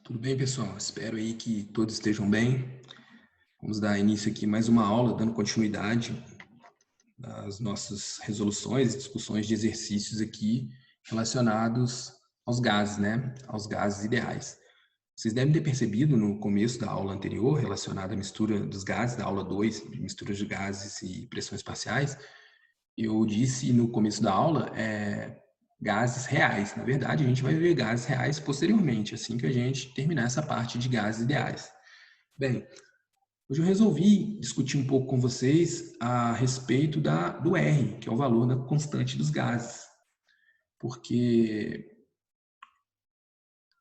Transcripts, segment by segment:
Tudo bem, pessoal? Espero aí que todos estejam bem. Vamos dar início aqui a mais uma aula, dando continuidade às nossas resoluções e discussões de exercícios aqui relacionados aos gases, né? Aos gases ideais. Vocês devem ter percebido no começo da aula anterior, relacionada à mistura dos gases, da aula 2, de misturas de gases e pressões parciais, eu disse no começo da aula gases reais. Na verdade, a gente vai ver gases reais posteriormente, assim que a gente terminar essa parte de gases ideais. Bem, hoje eu resolvi discutir um pouco com vocês a respeito do R, que é o valor da constante dos gases, porque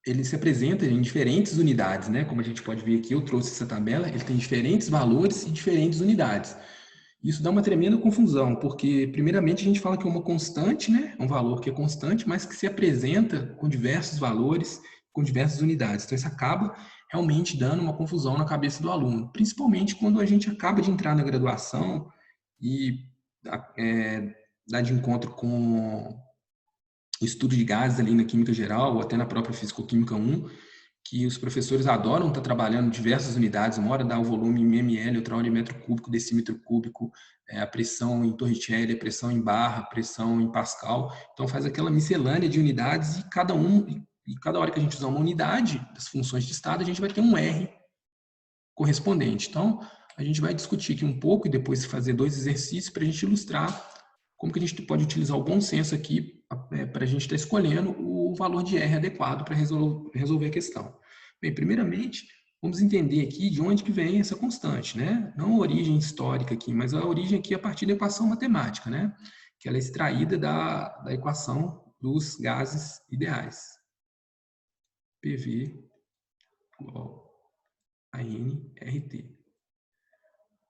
ele se apresenta em diferentes unidades, né? Como a gente pode ver aqui, eu trouxe essa tabela, ele tem diferentes valores e diferentes unidades. Isso dá uma tremenda confusão, porque primeiramente a gente fala que é uma constante, né? Um valor que é constante, mas que se apresenta com diversos valores, com diversas unidades. Então isso acaba realmente dando uma confusão na cabeça do aluno, principalmente quando a gente acaba de entrar na graduação e dá de encontro com estudo de gases ali na química geral, ou até na própria físico-química 1, que os professores adoram estar trabalhando diversas unidades, uma hora dá o volume em ml, outra hora em metro cúbico, decímetro cúbico, a pressão em Torricelli, a pressão em barra, a pressão em Pascal. Então faz aquela miscelânea de unidades e cada hora que a gente usar uma unidade das funções de estado, a gente vai ter um R correspondente. Então, a gente vai discutir aqui um pouco e depois fazer dois exercícios para a gente ilustrar como que a gente pode utilizar o bom senso aqui para a gente estar escolhendo o valor de R adequado para resolver a questão. Bem, primeiramente, vamos entender aqui de onde que vem essa constante, né? Não a origem histórica aqui, mas a origem aqui a partir da equação matemática, né? Que ela é extraída da equação dos gases ideais. PV igual a nRT.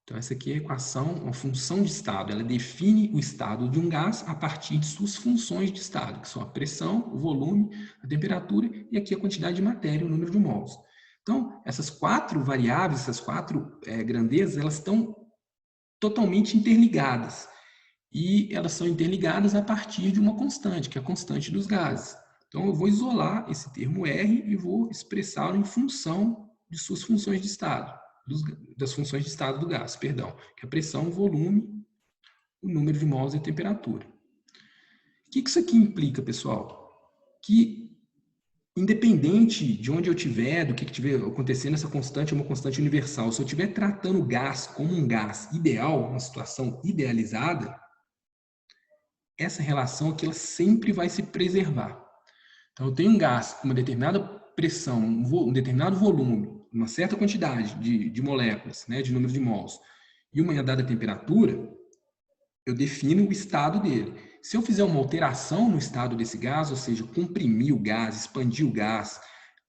Então, essa aqui é a equação, uma função de estado. Ela define o estado de um gás a partir de suas funções de estado, que são a pressão, o volume, a temperatura e aqui a quantidade de matéria, o número de mols. Então, essas quatro variáveis, essas quatro grandezas, elas estão totalmente interligadas. E elas são interligadas a partir de uma constante, que é a constante dos gases. Então, eu vou isolar esse termo R e vou expressá-lo em função de suas funções de estado. Das funções de estado do gás, perdão, que é a pressão, o volume, o número de mols e a temperatura. O que isso aqui implica, pessoal? Que, independente de onde eu estiver, do que estiver acontecendo, essa constante é uma constante universal. Se eu estiver tratando o gás como um gás ideal, uma situação idealizada, essa relação aqui ela sempre vai se preservar. Então, eu tenho um gás com uma determinada pressão, um determinado volume, uma certa quantidade de moléculas, né, de número de mols, e uma dada temperatura, eu defino o estado dele. Se eu fizer uma alteração no estado desse gás, ou seja, comprimir o gás, expandir o gás,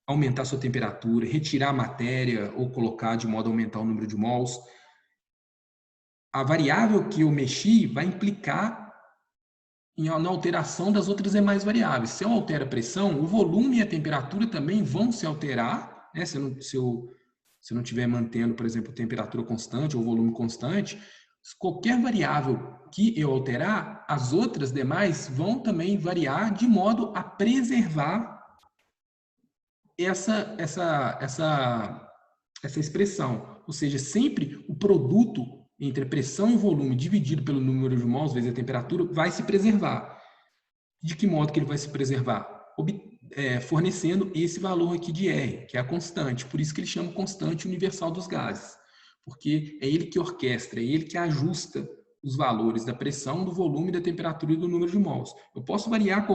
aumentar sua temperatura, retirar a matéria ou colocar de modo a aumentar o número de mols, a variável que eu mexi vai implicar na alteração das outras demais variáveis. Se eu altero a pressão, o volume e a temperatura também vão se alterar, né? Se eu não estiver mantendo, por exemplo, temperatura constante ou volume constante, qualquer variável que eu alterar, as outras demais vão também variar de modo a preservar essa expressão. Ou seja, sempre o produto entre a pressão e o volume dividido pelo número de mols vezes a temperatura vai se preservar. De que modo que ele vai se preservar? Fornecendo esse valor aqui de R, que é a constante. Por isso que ele chama constante universal dos gases. Porque é ele que orquestra, é ele que ajusta os valores da pressão, do volume, da temperatura e do número de mols. Eu posso variar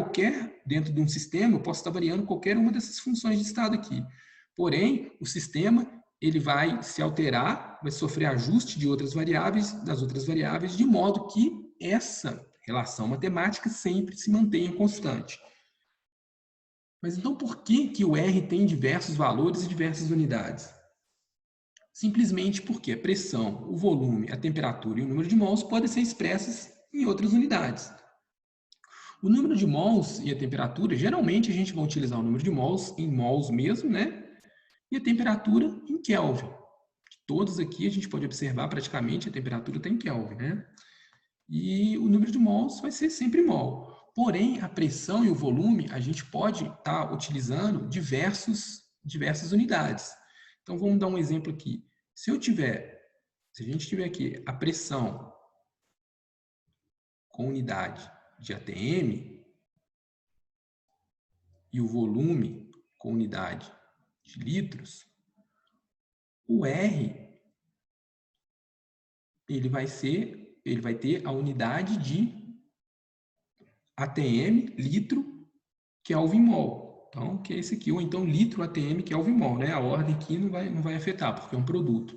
dentro de um sistema, eu posso estar variando qualquer uma dessas funções de estado aqui. Porém, o sistema ele vai se alterar, vai sofrer ajuste de outras variáveis, das outras variáveis, de modo que essa relação matemática sempre se mantenha constante. Mas então por que o R tem diversos valores e diversas unidades? Simplesmente porque a pressão, o volume, a temperatura e o número de mols podem ser expressos em outras unidades. O número de mols e a temperatura, geralmente a gente vai utilizar o número de mols em mols mesmo, né? E a temperatura em Kelvin. Todos aqui a gente pode observar praticamente a temperatura está em Kelvin, né? E o número de mols vai ser sempre mol. Porém, a pressão e o volume, a gente pode estar utilizando diversos diversas unidades. Então, vamos dar um exemplo aqui. Se a gente tiver aqui a pressão com unidade de ATM e o volume com unidade de litros, o R ele vai ter a unidade de ATM, litro, Kelvin-mol. Então, que é esse aqui, ou então litro ATM, Kelvin-mol, né? A ordem aqui não vai afetar, porque é um produto.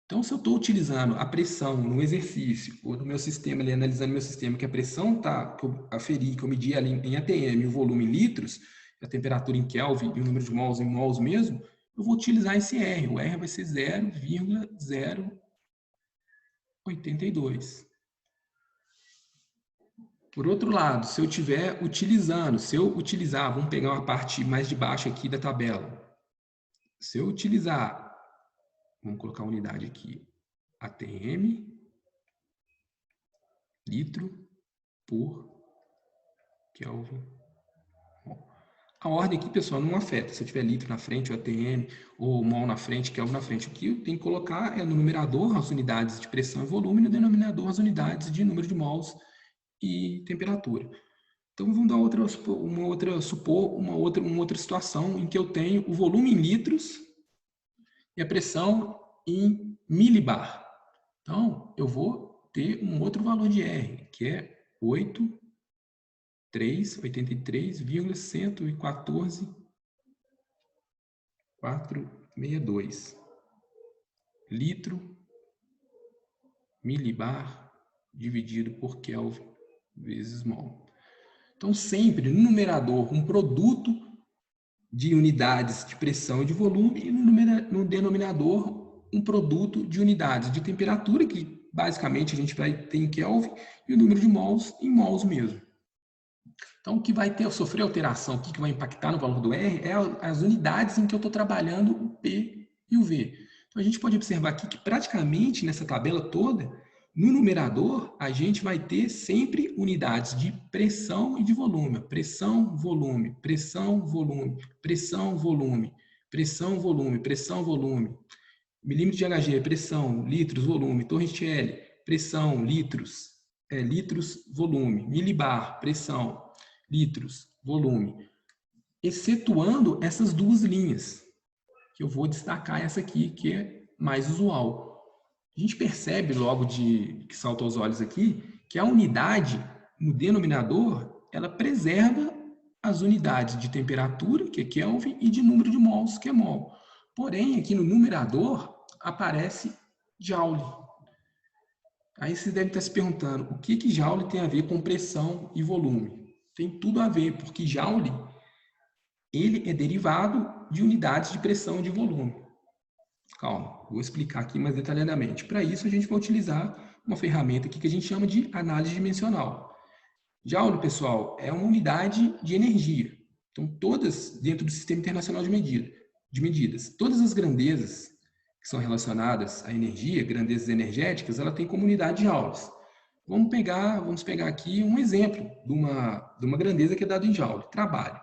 Então, se eu estou utilizando a pressão no exercício, ou no meu sistema, ali, analisando meu sistema, que a pressão que eu aferi, que eu medi ali em ATM, o volume em litros, a temperatura em Kelvin e o número de mols em mols mesmo, eu vou utilizar esse R. O R vai ser 0,082. Por outro lado, se eu utilizar, vamos pegar uma parte mais de baixo aqui da tabela. Se eu utilizar, vamos colocar a unidade aqui, ATM, litro por Kelvin. A ordem aqui, pessoal, não afeta. Se eu tiver litro na frente, ou ATM, ou mol na frente, Kelvin na frente, o que eu tenho que colocar é no numerador as unidades de pressão e volume, e no denominador as unidades de número de mols e temperatura. Então, vamos dar uma outra situação em que eu tenho o volume em litros e a pressão em milibar. Então, eu vou ter um outro valor de R, que é 83,114,462 litro milibar dividido por Kelvin vezes mol. Então, sempre no numerador, um produto de unidades de pressão e de volume, e no denominador, um produto de unidades de temperatura, que basicamente a gente vai ter em Kelvin, e o número de mols em mols mesmo. Então, o que vai sofrer alteração, o que vai impactar no valor do R, é as unidades em que eu estou trabalhando o P e o V. Então, a gente pode observar aqui que praticamente nessa tabela toda, no numerador, a gente vai ter sempre unidades de pressão e de volume. Pressão, volume, pressão, volume, pressão, volume, pressão, volume, pressão, volume. Milímetro de Hg, pressão, litros, volume. Torricelli, pressão, litros, litros, volume. Milibar, pressão, litros, volume. Excetuando essas duas linhas, que eu vou destacar essa aqui, que é mais usual. A gente percebe logo que salta aos olhos aqui, que a unidade no denominador, ela preserva as unidades de temperatura, que é Kelvin, e de número de mols, que é mol. Porém, aqui no numerador, aparece Joule. Aí você deve estar se perguntando, o que Joule tem a ver com pressão e volume? Tem tudo a ver, porque Joule, ele é derivado de unidades de pressão e de volume. Calma, vou explicar aqui mais detalhadamente. Para isso, a gente vai utilizar uma ferramenta aqui que a gente chama de análise dimensional. Joule, pessoal, é uma unidade de energia. Então, todas dentro do Sistema Internacional de Medidas. Todas as grandezas que são relacionadas à energia, grandezas energéticas, ela tem como unidade joules. Vamos pegar aqui um exemplo de uma grandeza que é dada em joule. Trabalho.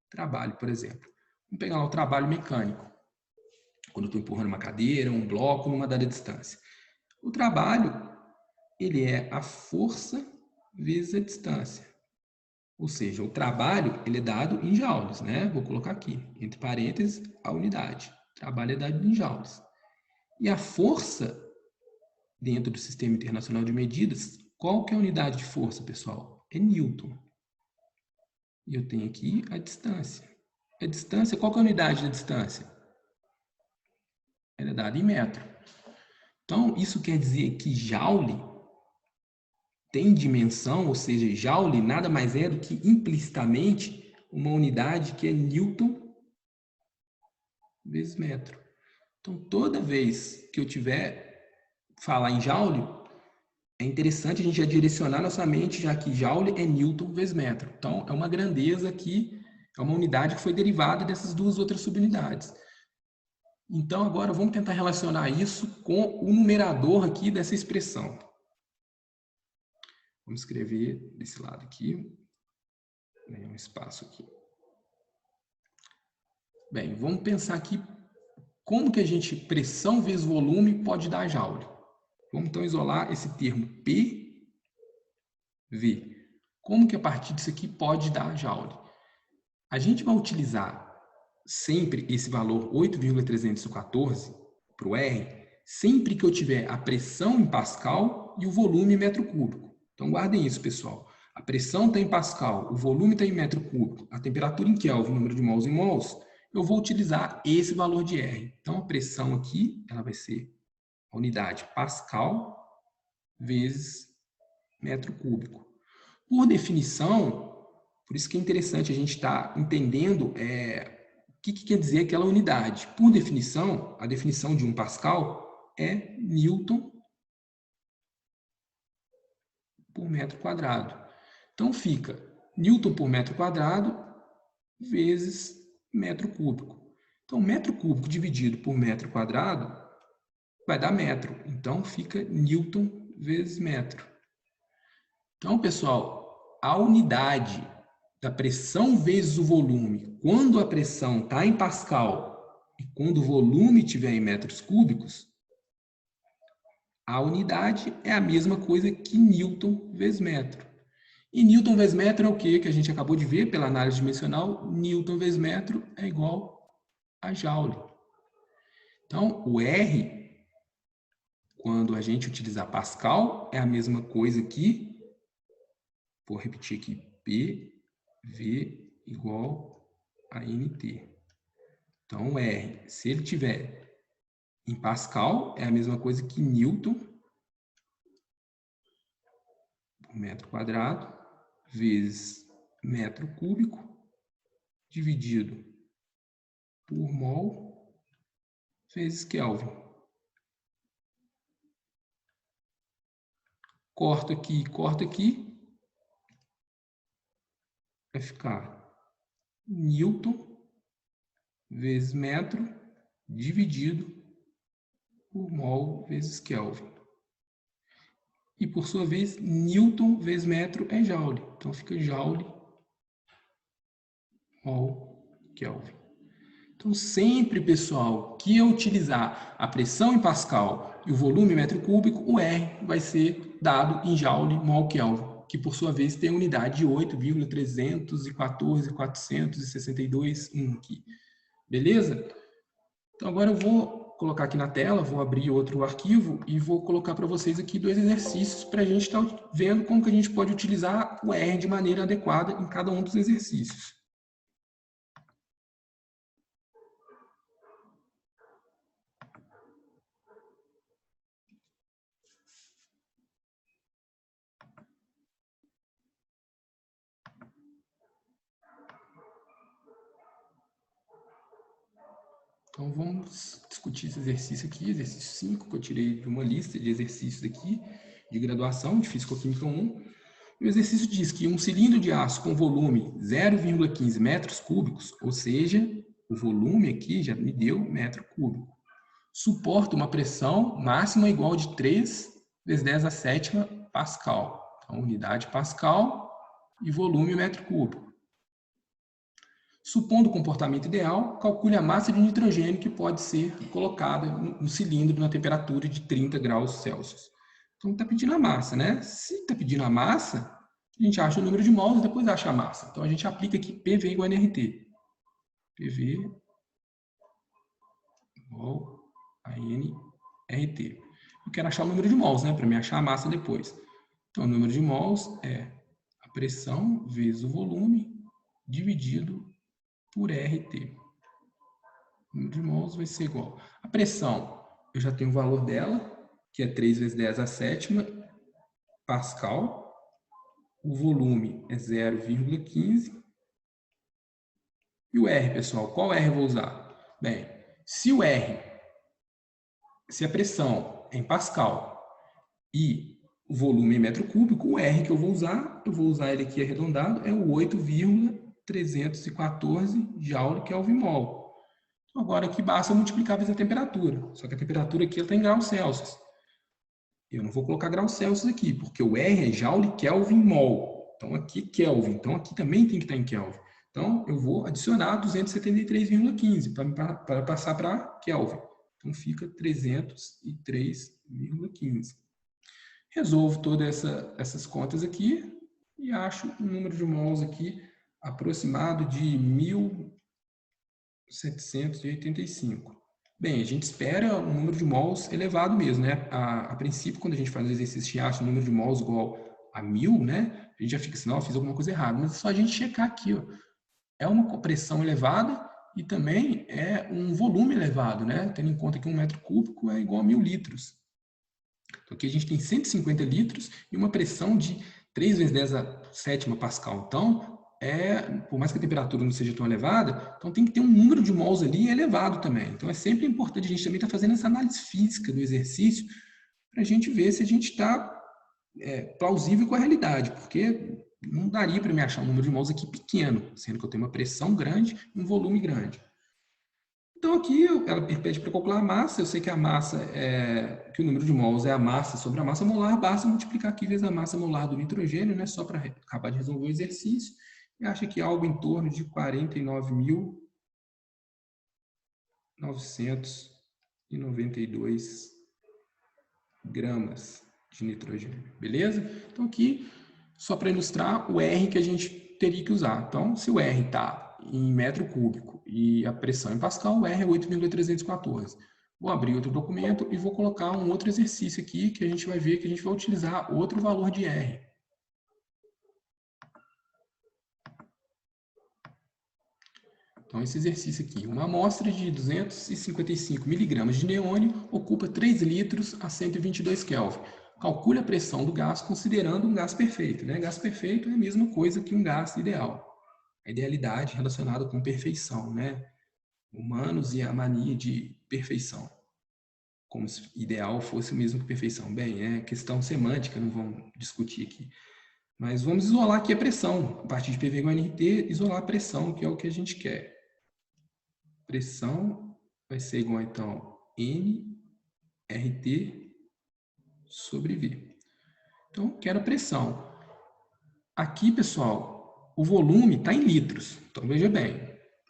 Trabalho, por exemplo. Vamos pegar lá o trabalho mecânico. Quando eu estou empurrando uma cadeira, um bloco, numa dada distância. O trabalho, ele é a força vezes a distância. Ou seja, o trabalho, ele é dado em joules, né? Vou colocar aqui, entre parênteses, a unidade. O trabalho é dado em joules. E a força, dentro do Sistema Internacional de Medidas, qual que é a unidade de força, pessoal? É Newton. E eu tenho aqui a distância. A distância, qual que é a unidade da distância? Ela é dada em metro. Então, isso quer dizer que Joule tem dimensão, ou seja, Joule nada mais é do que implicitamente uma unidade que é Newton vezes metro. Então, toda vez que eu tiver falar em Joule, é interessante a gente já direcionar nossa mente, já que Joule é Newton vezes metro. Então, é uma grandeza que é uma unidade que foi derivada dessas duas outras subunidades. Então, agora vamos tentar relacionar isso com o numerador aqui dessa expressão. Vamos escrever desse lado aqui, um espaço aqui. Bem, vamos pensar aqui como que a gente, pressão vezes volume, pode dar Joule. Vamos então isolar esse termo PV. Como que a partir disso aqui pode dar Joule? A gente vai utilizar sempre esse valor 8,314 para o R, sempre que eu tiver a pressão em Pascal e o volume em metro cúbico. Então guardem isso, pessoal. A pressão está em Pascal, o volume está em metro cúbico, a temperatura em Kelvin, o número de mols em mols, eu vou utilizar esse valor de R. Então a pressão aqui, ela vai ser a unidade Pascal vezes metro cúbico. Por definição, por isso que é interessante a gente estar entendendo o que quer dizer aquela unidade. Por definição, a definição de 1 Pascal é Newton por metro quadrado. Então fica Newton por metro quadrado vezes metro cúbico. Então, metro cúbico dividido por metro quadrado vai dar metro. Então, fica Newton vezes metro. Então, pessoal, a unidade da pressão vezes o volume, quando a pressão está em Pascal e quando o volume estiver em metros cúbicos, a unidade é a mesma coisa que Newton vezes metro. E Newton vezes metro é o quê? Que a gente acabou de ver pela análise dimensional. Newton vezes metro é igual a Joule. Então, o R, quando a gente utilizar Pascal, é a mesma coisa que, vou repetir aqui, PV igual a NT. Então, o R, se ele tiver em Pascal, é a mesma coisa que Newton por metro quadrado vezes metro cúbico dividido por mol vezes Kelvin. Corto aqui, vai ficar Newton vezes metro dividido por mol vezes Kelvin. E, por sua vez, Newton vezes metro é Joule. Então, fica Joule mol Kelvin. Então, sempre, pessoal, que eu utilizar a pressão em Pascal e o volume em metro cúbico, o R vai ser dado em Joule mol Kelvin, que, por sua vez, tem a unidade de 8,314.462 aqui. Beleza? Então, agora eu vou colocar aqui na tela, vou abrir outro arquivo e vou colocar para vocês aqui 2 exercícios para a gente estar vendo como que a gente pode utilizar o R de maneira adequada em cada um dos exercícios. Então, vamos discutir esse exercício aqui, exercício 5, que eu tirei de uma lista de exercícios aqui, de graduação, de Físico-Química 1. E o exercício diz que um cilindro de aço com volume 0,15 metros cúbicos, ou seja, o volume aqui já me deu metro cúbico, suporta uma pressão máxima igual de 3 vezes 10 a sétima Pascal. Então, unidade Pascal e volume metro cúbico. Supondo o comportamento ideal, calcule a massa de nitrogênio que pode ser colocada no cilindro na temperatura de 30 graus Celsius. Então, está pedindo a massa, né? Se está pedindo a massa, a gente acha o número de mols e depois acha a massa. Então, a gente aplica aqui PV igual a nRT. PV igual a nRT. Eu quero achar o número de mols, né? Para me achar a massa depois. Então, o número de mols é a pressão vezes o volume dividido por RT. O número de mols vai ser igual. A pressão, eu já tenho o valor dela, que é 3 vezes 10 a sétima Pascal. O volume é 0,15. E o R, pessoal, qual R eu vou usar? Bem, se a pressão é em Pascal e o volume é em metro cúbico, o R que eu vou usar ele aqui arredondado, é o 8,314 Joule Kelvin mol. Agora aqui basta multiplicar vezes a temperatura, só que a temperatura aqui está em graus Celsius. Eu não vou colocar graus Celsius aqui, porque o R é Joule Kelvin mol. Então aqui Kelvin, então aqui também tem que estar em Kelvin. Então, eu vou adicionar 273,15 para passar para Kelvin. Então, fica 303,15. Resolvo todas essas contas aqui e acho um número de mols aqui aproximado de 1.785. Bem, a gente espera um número de mols elevado mesmo, né? A princípio, quando a gente faz o exercício e acha um número de mols igual a 1.000, né? A gente já fica assim, não, fiz alguma coisa errada. Mas é só a gente checar aqui, ó. É uma pressão elevada e também é um volume elevado, né? Tendo em conta que 1 metro cúbico é igual a 1.000 litros. Então, aqui a gente tem 150 litros e uma pressão de 3 vezes 10 a sétima pascal. Então, por mais que a temperatura não seja tão elevada, então tem que ter um número de mols ali elevado também. Então, é sempre importante a gente também estar fazendo essa análise física do exercício para a gente ver se a gente está plausível com a realidade, porque não daria para me achar um número de mols aqui pequeno, sendo que eu tenho uma pressão grande e um volume grande. Então, aqui ela pede para calcular a massa. Eu sei que a massa que o número de mols é a massa sobre a massa molar. Basta multiplicar aqui vezes a massa molar do nitrogênio, né? Só para acabar de resolver o exercício. E acha que algo em torno de 49.992 gramas de nitrogênio. Beleza? Então, aqui, só para ilustrar o R que a gente teria que usar. Então, se o R está em metro cúbico e a pressão em pascal, o R é 8,314. Vou abrir outro documento e vou colocar um outro exercício aqui que a gente vai ver que a gente vai utilizar outro valor de R. Então, esse exercício aqui, uma amostra de 255 miligramas de neônio ocupa 3 litros a 122 Kelvin. Calcule a pressão do gás considerando um gás perfeito, né? Gás perfeito é a mesma coisa que um gás ideal. A idealidade relacionada com perfeição, né? Humanos e a mania de perfeição. Como se ideal fosse o mesmo que perfeição. Bem, é questão semântica, não vamos discutir aqui. Mas vamos isolar aqui a pressão. A partir de PV igual a NRT, isolar a pressão, que é o que a gente quer. Pressão vai ser igual, então, nRT sobre V. Então, quero a pressão. Aqui, pessoal, o volume está em litros. Então, veja bem,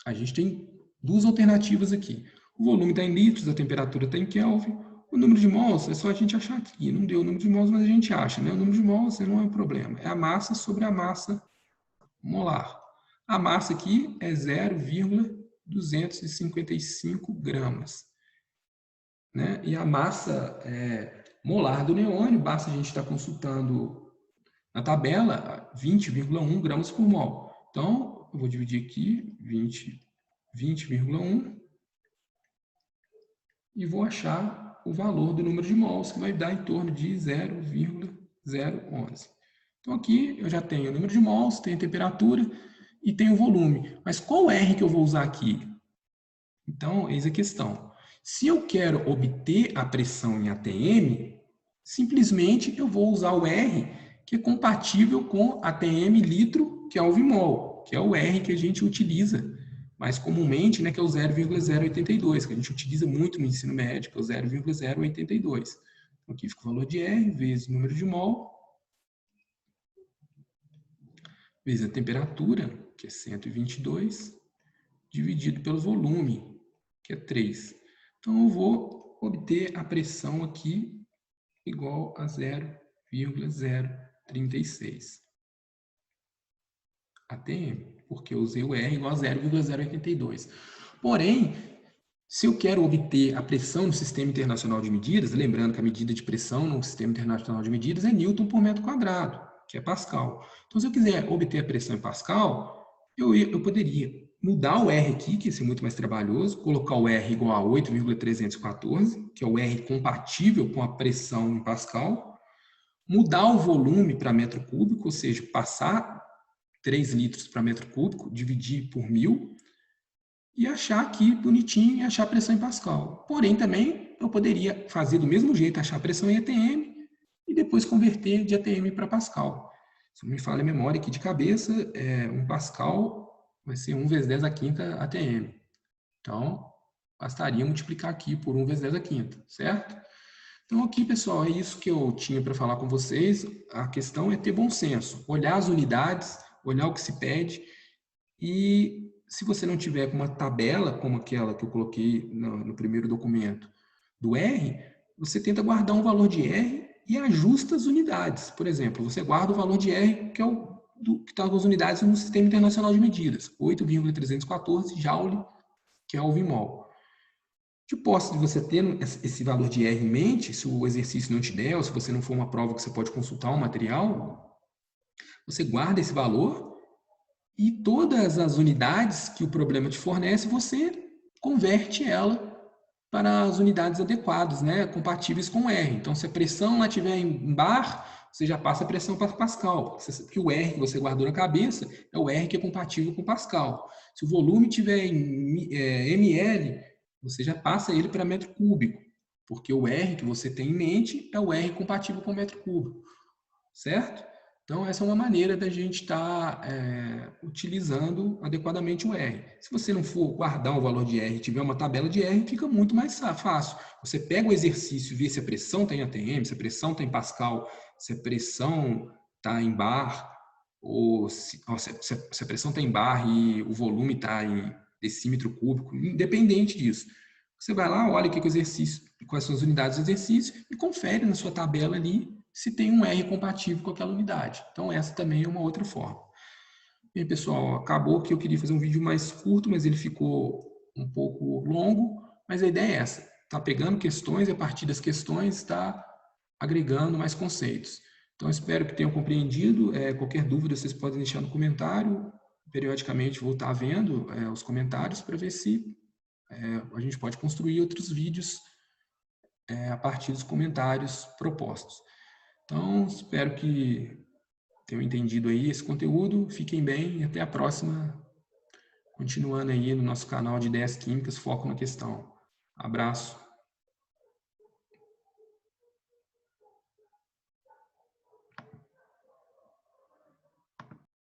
a gente tem duas alternativas aqui. O volume está em litros, a temperatura está em Kelvin. O número de mols é só a gente achar aqui. Não deu o número de mols, mas a gente acha, né? O número de mols não é um problema. É a massa sobre a massa molar. A massa aqui é 0,255 gramas. Né? E a massa molar do neônio, basta a gente estar consultando na tabela 20,1 gramas por mol. Então, eu vou dividir aqui 20,1 e vou achar o valor do número de mols, que vai dar em torno de 0,011. Então, aqui eu já tenho o número de mols, tenho a temperatura e tenho o volume. Mas qual R que eu vou usar aqui? Então, eis a questão. Se eu quero obter a pressão em ATM, simplesmente eu vou usar o R que é compatível com ATM litro Kelvin mol, que é o R que a gente utiliza mais comumente, né, que é o 0,082, que a gente utiliza muito no ensino médio, que é o 0,082. Então, aqui fica o valor de R vezes o número de mol, vezes a temperatura, que é 122, dividido pelo volume, que é 3. Então, eu vou obter a pressão aqui igual a 0,036 ATM, porque eu usei o R igual a 0,082. Porém, se eu quero obter a pressão no Sistema Internacional de Medidas, lembrando que a medida de pressão no Sistema Internacional de Medidas é Newton por metro quadrado, que é Pascal. Então, se eu quiser obter a pressão em Pascal, eu poderia mudar o R aqui, que ia ser muito mais trabalhoso, colocar o R igual a 8,314, que é o R compatível com a pressão em Pascal, mudar o volume para metro cúbico, ou seja, passar 3 litros para metro cúbico, dividir por 1.000, e achar aqui bonitinho e achar a pressão em Pascal. Porém, também eu poderia fazer do mesmo jeito, achar a pressão em ATM e depois converter de ATM para Pascal. Se não me falha a memória aqui de cabeça, 1 Pascal vai ser 1 vezes 10 a quinta ATM. Então, bastaria multiplicar aqui por 1 vezes 10 a quinta, certo? Então, aqui, pessoal, é isso que eu tinha para falar com vocês. A questão é ter bom senso, olhar as unidades, olhar o que se pede E se você não tiver com uma tabela como aquela que eu coloquei no primeiro documento do R, você tenta guardar um valor de R e ajusta as unidades. Por exemplo, você guarda o valor de R, que é que está com as unidades no Sistema Internacional de Medidas, 8,314 Joule, que é o VMOL. De posse de você ter esse valor de R em mente, se o exercício não te der, ou se você não for uma prova que você pode consultar um material, você guarda esse valor e todas as unidades que o problema te fornece, você converte ela para as unidades adequadas, né, compatíveis com R. Então, se a pressão lá estiver em bar, você já passa a pressão para Pascal, porque o R que você guardou na cabeça é o R que é compatível com Pascal. Se o volume estiver em ml, você já passa ele para metro cúbico, porque o R que você tem em mente é o R compatível com metro cúbico, certo? Então, essa é uma maneira da gente estar utilizando adequadamente o R. Se você não for guardar o valor de R e tiver uma tabela de R, fica muito mais fácil. Você pega o exercício e vê se a pressão está em ATM, se a pressão está em Pascal, se a pressão está em bar, ou se a pressão está em bar e o volume está em decímetro cúbico, independente disso. Você vai lá, olha o que é o exercício, quais são as unidades do exercício e confere na sua tabela ali se tem um R compatível com aquela unidade. Então, essa também é uma outra forma. Bem, pessoal, acabou que eu queria fazer um vídeo mais curto, mas ele ficou um pouco longo, mas a ideia é essa, tá pegando questões e a partir das questões está agregando mais conceitos. Então, espero que tenham compreendido. Qualquer dúvida, vocês podem deixar no comentário. Periodicamente, vou estar vendo os comentários para ver se a gente pode construir outros vídeos a partir dos comentários propostos. Então, espero que tenham entendido aí esse conteúdo. Fiquem bem e até a próxima. Continuando aí no nosso canal de Ideias Químicas, Foco na Questão. Abraço.